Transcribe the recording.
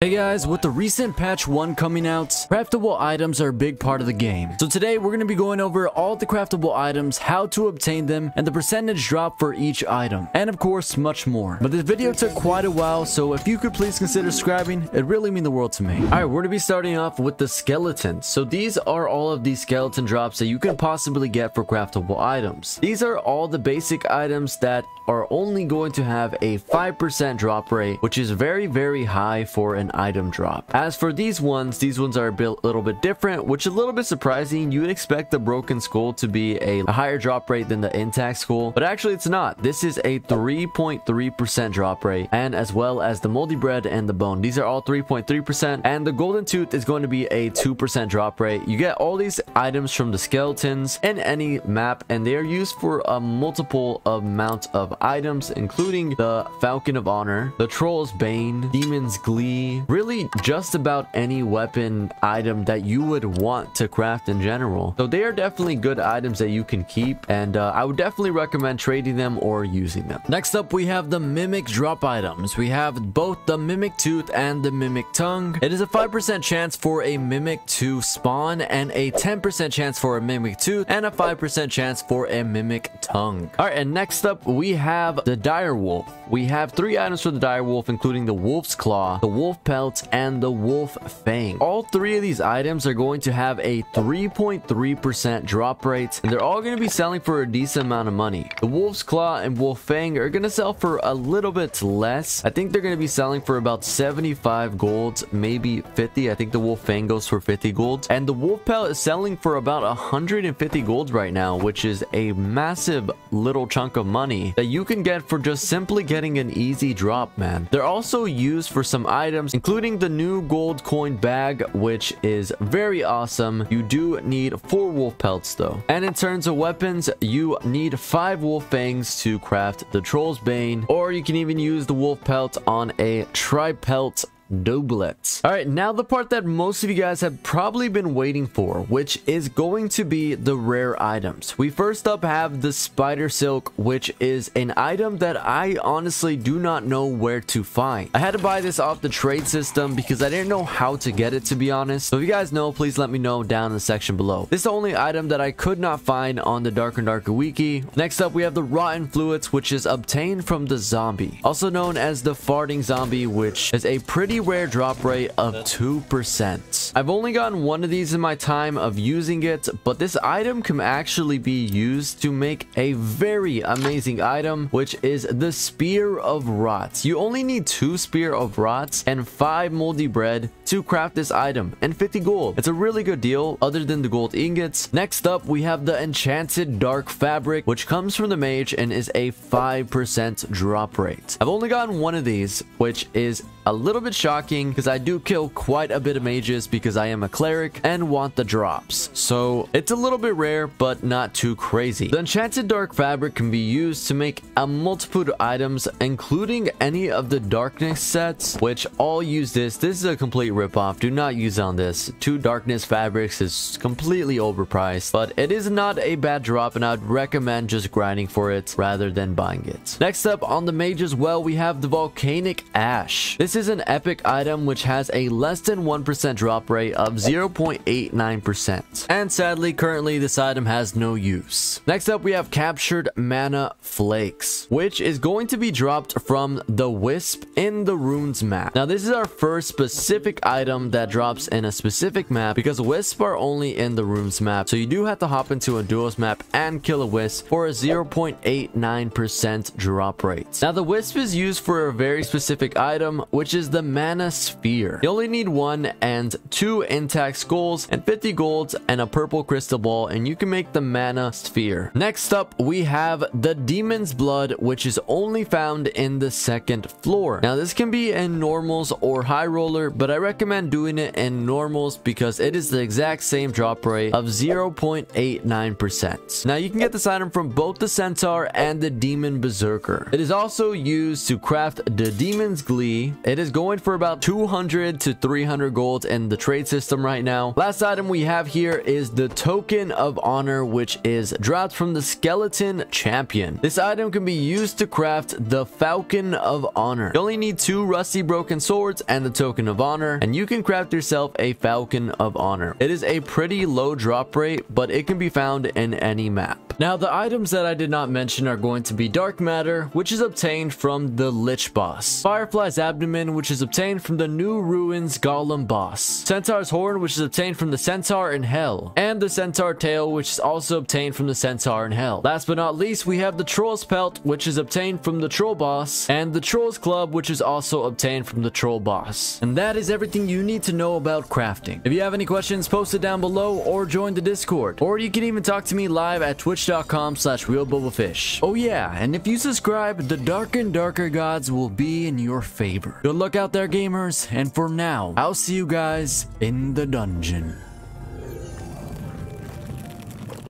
Hey guys, with the recent patch 1 coming out, craftable items are a big part of the game. So today we're going to be going over all the craftable items, how to obtain them, and the percentage drop for each item. And of course, much more. But this video took quite a while, so if you could please consider subscribing, it'd really mean the world to me. Alright, we're going to be starting off with the skeletons. So these are all of these skeleton drops that you can possibly get for craftable items. These are all the basic items that are only going to have a 5% drop rate, which is very, very high for an item drop. As for these ones are a little bit different, which is a little bit surprising. You would expect the broken skull to be a higher drop rate than the intact skull, but actually it's not. This is a 3.3% drop rate, and as well as the moldy bread and the bone. These are all 3.3%, and the golden tooth is going to be a 2% drop rate. You get all these items from the skeletons in any map, and they are used for a multiple amount of items, including the Falcon of Honor, the Troll's Bane, Demon's Glee, really just about any weapon item that you would want to craft in general. So they are definitely good items that you can keep, and I would definitely recommend trading them or using them. Next up, we have the Mimic drop items. We have both the Mimic Tooth and the Mimic Tongue. It is a 5% chance for a Mimic to spawn, and a 10% chance for a Mimic Tooth, and a 5% chance for a Mimic Tongue. Alright, and next up, we have the Dire Wolf. We have 3 items for the Dire Wolf, including the Wolf's Claw, the Wolf Pelt, and the Wolf Fang. All 3 of these items are going to have a 3.3% drop rate, and they're all going to be selling for a decent amount of money. The Wolf's Claw and Wolf Fang are going to sell for a little bit less. I think they're going to be selling for about 75 gold, maybe 50. I think the Wolf Fang goes for 50 gold, and the Wolf Pelt is selling for about 150 gold right now, which is a massive little chunk of money that you can get for just simply getting an easy drop, man. They're also used for some items, including the new gold coin bag, which is very awesome. You do need 4 wolf pelts though. And in terms of weapons, you need 5 wolf fangs to craft the Troll's Bane, or you can even use the wolf pelt on a tri-pelt doublets. All right, now the part that most of you guys have probably been waiting for, which is going to be the rare items. We first up have the Spider Silk, which is an item that I honestly do not know where to find. I had to buy this off the trade system because I didn't know how to get it, to be honest. So if you guys know, please let me know down in the section below. This is the only item that I could not find on the Darker and Darker wiki. Next up, we have the Rotten Fluids, which is obtained from the zombie, also known as the farting zombie, which is a pretty rare drop rate of 2%. I've only gotten one of these in my time of using it, but this item can actually be used to make a very amazing item, which is the Spear of Rots. You only need 2 Spear of Rots and 5 moldy bread to craft this item, and 50 gold. It's a really good deal other than the gold ingots. Next up, we have the Enchanted Dark Fabric, which comes from the Mage and is a 5% drop rate. I've only gotten one of these, which is a little bit shocking because I do kill quite a bit of mages because I am a cleric and want the drops. So it's a little bit rare, but not too crazy. The Enchanted Dark Fabric can be used to make a multitude of items, including any of the darkness sets, which all use this. This is a complete ripoff. Do not use on this. 2 darkness fabrics is completely overpriced, but it is not a bad drop, and I'd recommend just grinding for it rather than buying it. Next up on the mage as well, we have the Volcanic Ash. This is an epic item which has a less than 1% drop rate of 0.89%. And sadly, currently this item has no use. Next up, we have Captured Mana Flakes, which is going to be dropped from the Wisp in the Runes map. Now, this is our first specific item that drops in a specific map because Wisps are only in the Runes map. So you do have to hop into a duos map and kill a Wisp for a 0.89% drop rate. Now, the Wisp is used for a very specific item, which is the Mana Sphere. You only need 1 and 2 intact skulls and 50 golds and a purple crystal ball, and you can make the Mana Sphere. Next up, we have the Demon's Blood, which is only found in the 2nd floor. Now, this can be in normals or high roller, but I recommend recommend doing it in normals because it is the exact same drop rate of 0.89%. Now you can get this item from both the Centaur and the Demon Berserker. It is also used to craft the Demon's Glee. It is going for about 200 to 300 gold in the trade system right now. Last item we have here is the Token of Honor, which is dropped from the Skeleton Champion. This item can be used to craft the Falcon of Honor. You only need 2 rusty broken swords and the Token of Honor, and you can craft yourself a Falcon of Honor. It is a pretty low drop rate, but it can be found in any map. Now, the items that I did not mention are going to be Dark Matter, which is obtained from the Lich boss. Firefly's Abdomen, which is obtained from the New Ruins Golem boss. Centaur's Horn, which is obtained from the Centaur in Hell. And the Centaur Tail, which is also obtained from the Centaur in Hell. Last but not least, we have the Troll's Pelt, which is obtained from the Troll boss. And the Troll's Club, which is also obtained from the Troll boss. And that is everything you need to know about crafting. If you have any questions, post it down below or join the Discord. Or you can even talk to me live at twitch.com/realbobafish. Oh yeah, and if you subscribe, the darker and darker gods will be in your favor. Good luck out there, gamers, and for now, I'll see you guys in the dungeon.